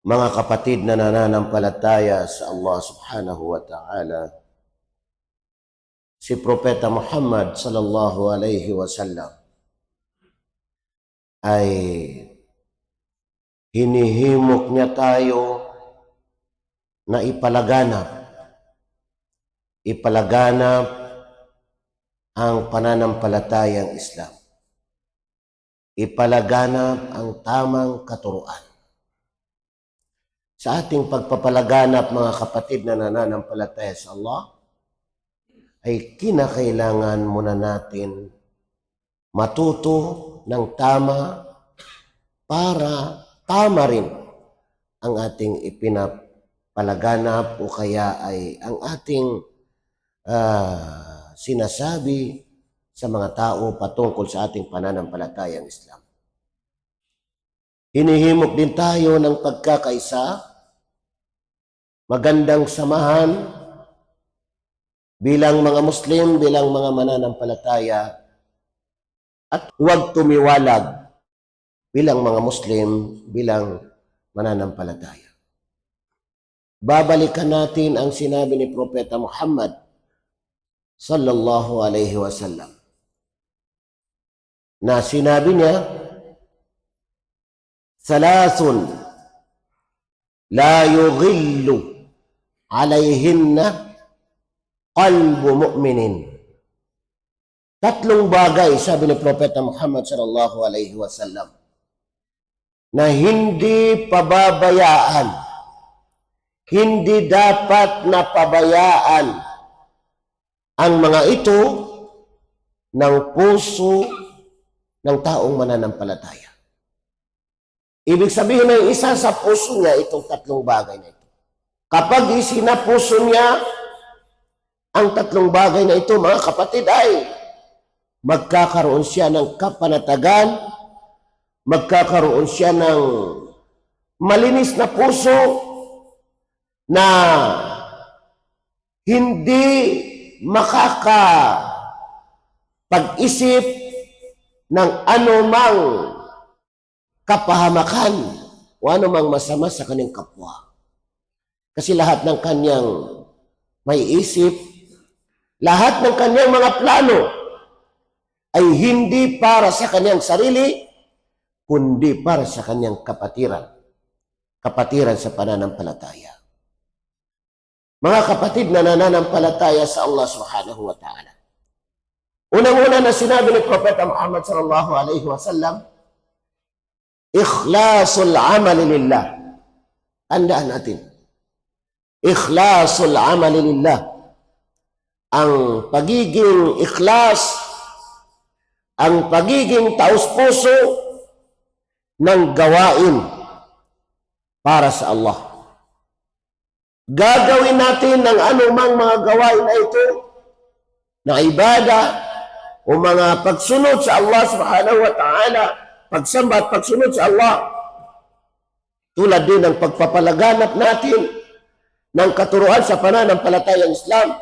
Mga kapatid na nananampalataya sa Allah subhanahu wa ta'ala, si Propeta Muhammad sallallahu alaihi wasallam ay hinihimok niya tayo na ipalaganap ang pananampalatayang Islam. Ipalaganap ang tamang katuruan. Sa ating pagpapalaganap, mga kapatid na nananampalataya sa Allah, ay kinakailangan muna natin matuto ng tama para tama rin ang ating ipinapalaganap o kaya ay ang ating sinasabi sa mga tao patungkol sa ating pananampalatayang Islam. Hinihimok din tayo ng pagkakaisa, magandang samahan bilang mga Muslim, bilang mga mananampalataya, at huwag tumiwalag bilang mga Muslim, bilang mananampalataya. Babalikan natin ang sinabi ni Propeta Muhammad sallallahu alaihi wasallam na sinabi niya, "Salasun la yughillu alayhinna qalbu mu'minin." Tatlong bagay, sabi ni Propeta Muhammad sallallahu alaihi wasallam, na hindi pababayaan, hindi dapat na pabayaan ang mga ito ng puso ng taong mananampalataya. Ibig sabihin na isa sa puso niya itong tatlong bagay na ito. Kapag isinapuso niya ang tatlong bagay na ito, mga kapatid, ay magkakaroon siya ng kapanatagan, magkakaroon siya ng malinis na puso na hindi makakapag-isip ng anumang kapahamakan o anumang masama sa kanyang kapwa. Kasi lahat ng kanyang may isip, lahat ng kanyang mga plano ay hindi para sa kanyang sarili, kundi para sa kanyang kapatiran sa pananampalataya. Mga kapatid na nananampalataya sa Allah subhanahu wa ta'ala, unang-una na sinabi ni Propeta Muhammad sallallahu alaihi wasallam, ikhlasul amali lillah. Tandaan natin, ikhlasul amali lillah. Ang pagiging ikhlas, ang pagiging taus-puso ng gawain para sa Allah. Gagawin natin ng anumang mga gawain na ito, na ibada o mga pagsunod sa Allah subhanahu wa ta'ala, pagsamba at pagsunod sa Allah, tulad din ng pagpapalaganap natin ng katuruan sa pananampalatayang Islam,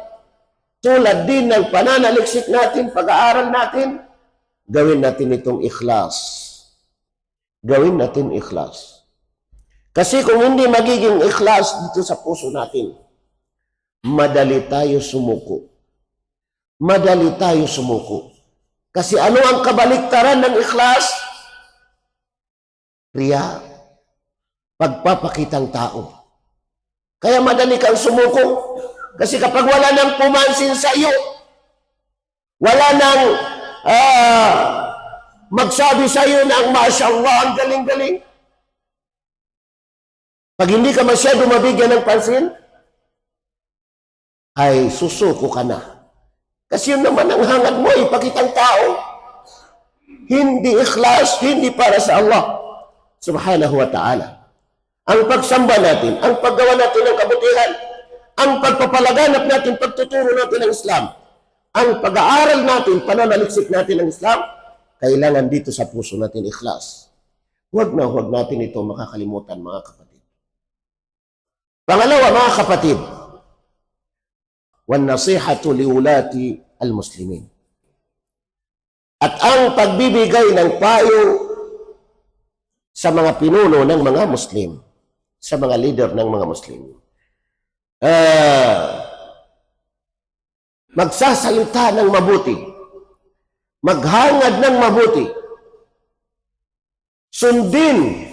tulad din ng pananaliksik natin, pag-aaral natin, gawin natin itong ikhlas. Gawin natin ikhlas. Kasi kung hindi magiging ikhlas dito sa puso natin, madali tayo sumuko. Madali tayo sumuko. Kasi ano ang kabaliktaran ng ikhlas? Riya. Pagpapakitang tao. Kaya madali kang sumuko. Kasi kapag wala nang pumansin sa iyo, wala nang magsabi sa iyo ng mashallah, ang galing-galing. Pag hindi ka masyado mabigyan ng pansin, ay susuko ka na. Kasi yun naman ang hangad mo, ipakitang tao. Hindi ikhlas, hindi para sa Allah subhanahu wa ta'ala. Ang pagsamba natin, ang paggawa natin ng kabutihan, ang pagpapalaganap natin, pagtuturo natin ng Islam, ang pag-aaral natin, pananaliksik natin ng Islam, kailangan dito sa puso natin ikhlas. Huwag natin ito makakalimutan, mga kapatid. Pangalawa, mga kapatid, wan nasihatu liulati al-muslimin. At ang pagbibigay ng payo sa mga pinuno ng mga Muslim, sa mga leader ng mga Muslim. Magsasalita ng mabuti, maghangad ng mabuti, sundin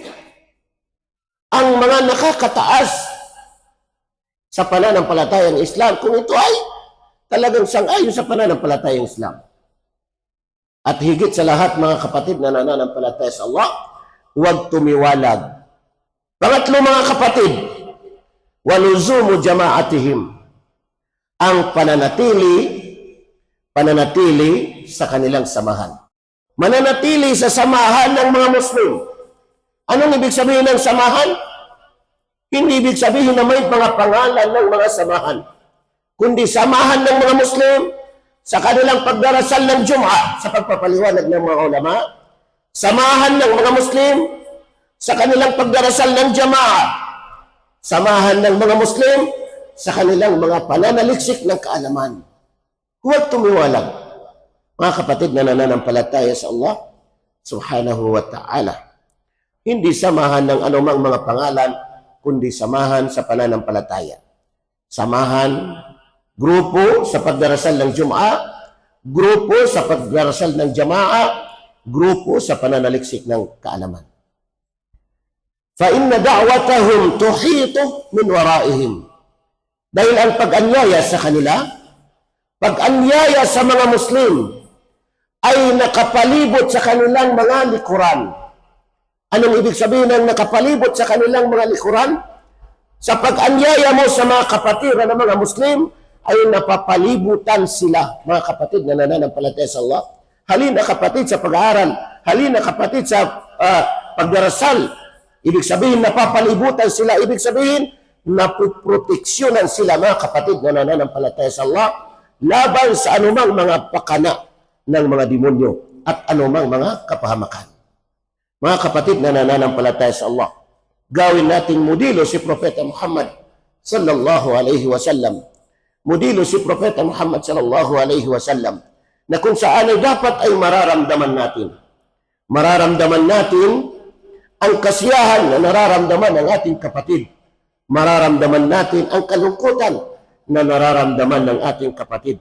ang mga nakakataas sa pananampalatayang Islam kung ito ay talagang sang-ayon sa pananampalatayang Islam. At higit sa lahat, mga kapatid na nananampalataya sa Allah, huwag tumiwalag. Pangatlo, mga kapatid, waluzumu jama'atihim, ang pananatili sa kanilang samahan. Mananatili sa samahan ng mga Muslim. Anong ibig sabihin ng samahan? Hindi ibig sabihin na may mga pangalan ng mga samahan, kundi samahan ng mga Muslim sa kanilang pagdarasal ng Jum'a, sa pagpapaliwanag ng mga ulama, samahan ng mga Muslim sa kanilang pagdarasal ng Jama'ah, samahan ng mga Muslim sa kanilang mga pananaliksik ng kaalaman. Huwag tumiwalag, mga kapatid na nananampalataya sa Allah subhanahu wa ta'ala. Hindi samahan ng anumang mga pangalan, kundi samahan sa pananampalataya. Samahan, grupo sa pagdarasal ng Jum'a, grupo sa pagdarasal ng Jama'ah, grupo sa pananaliksik ng kaalaman. فَإِنَّ دَعْوَتَهُمْ تُحِيطُ مِنْ وَرَائِهِمْ. Dahil ang pag-anyaya sa kanila, pag-anyaya sa mga Muslim, ay nakapalibot sa kanilang mga likuran. Anong ibig sabihin ng nakapalibot sa kanilang mga likuran? Sa pag-anyaya mo sa mga kapatiran ng mga Muslim, ay napapalibutan sila, mga kapatid na nananampalataya sa Allah. Halina kapatid sa pag-aaral, halina kapatid sa pagdarasal. Ibig sabihin, napapalibutan sila. Ibig sabihin, napuproteksyonan sila, mga kapatid na nananampalataya sa Allah, laban sa anumang mga pakana ng mga demonyo at anumang mga kapahamakan. Mga kapatid na nananampalataya sa Allah, gawin nating modelo si Propeta Muhammad sallallahu alaihi wasallam. Modelo si Propeta Muhammad sallallahu alaihi wasallam na kung saan ay dapat ay mararamdaman natin. Mararamdaman natin ang kasiyahan na nararamdaman ng ating kapatid. Mararamdaman natin ang kalungkutan na nararamdaman ng ating kapatid.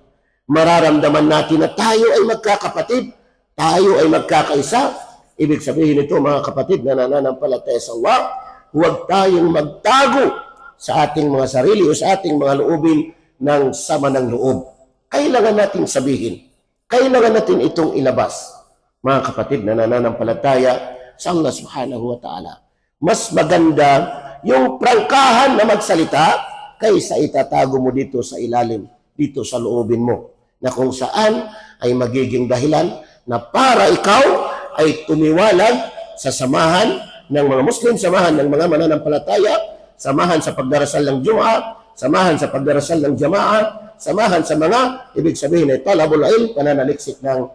Mararamdaman natin na tayo ay magkakapatid, tayo ay magkakaisa. Ibig sabihin nito, mga kapatid na nananampalataya sa Allah, huwag tayong magtago sa ating mga sarili o sa ating mga loobin ng sama ng loob. Kailangan natin sabihin, kailangan natin itong ilabas, mga kapatid na nananampalataya sa Allah subhanahu wa ta'ala. Mas maganda yung prangkahan na magsalita kaysa itatago mo dito sa ilalim, dito sa loobin mo, na kung saan ay magiging dahilan na para ikaw ay tumiwalag sa samahan ng mga Muslim, samahan ng mga mananampalataya, samahan sa pagdarasal ng Jum'a, samahan sa pagdarasal ng Jama'ah, samahan sa mga, ibig sabihin ay talabul ilm, pananaliksik ng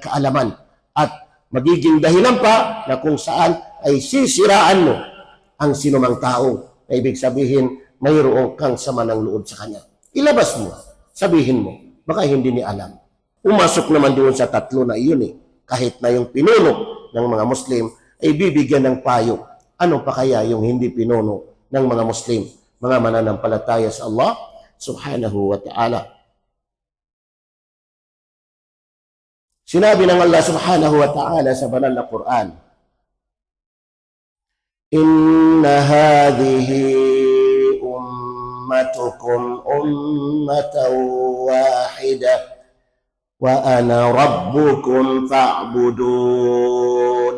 kaalaman. At magiging dahilan pa na kung saan ay sisiraan mo ang sinumang tao na ibig sabihin mayroon kang sama ng loob sa kanya. Ilabas mo, sabihin mo, baka hindi niya alam. Umasok naman doon sa tatlo na iyon eh. Kahit na yung pinuno ng mga Muslim ay bibigyan ng payo. Ano pa kaya yung hindi pinuno ng mga Muslim, mga mananampalataya sa Allah subhanahu wa ta'ala? Sinabi ng Allah subhanahu wa ta'ala sa banal na Quran, Inna hadhihi ummatukum ummatan wahidah wa ana rabbukum fa'budun.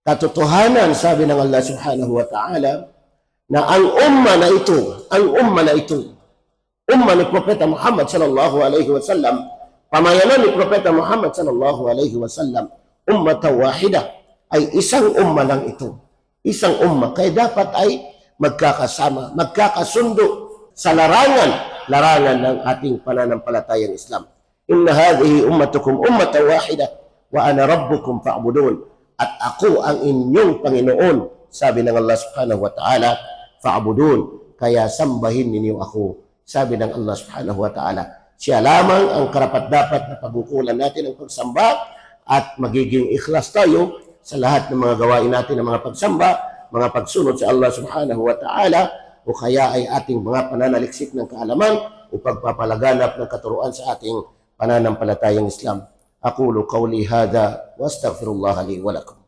Katotohanan, sabi ng Allah subhanahu wa ta'ala, na ang umma na ito, umma ni Propeta Muhammad sallallahu alaihi wasallam, pamayanan ni Propeta Muhammad sallallahu alaihi wasallam, ummatan wahida, ay isang umma lang ito. Isang umma, kaya dapat ay magkakasama, magkakasundo sa larangan ng ating pananampalatayang Islam. Inna hadhihi ummatukum ummatan wahida wa ana rabbukum fa'budun. At ako ang inyong Panginoon, sabi ng Allah subhanahu wa ta'ala, fa'budun, kaya sambahin ninyo ako, sabi ng Allah subhanahu wa ta'ala. Siya lamang ang karapat-dapat na pagkukulan natin ang pagsamba at magiging ikhlas tayo sa lahat ng mga gawain natin ng mga pagsamba, mga pagsunod sa Allah subhanahu wa ta'ala, o kaya ay ating mga pananaliksik ng kaalaman o pagpapalaganap ng katuruan sa ating pananampalatayang Islam. Aqulu qawli hadha wa astaghfirullah li wa lakum.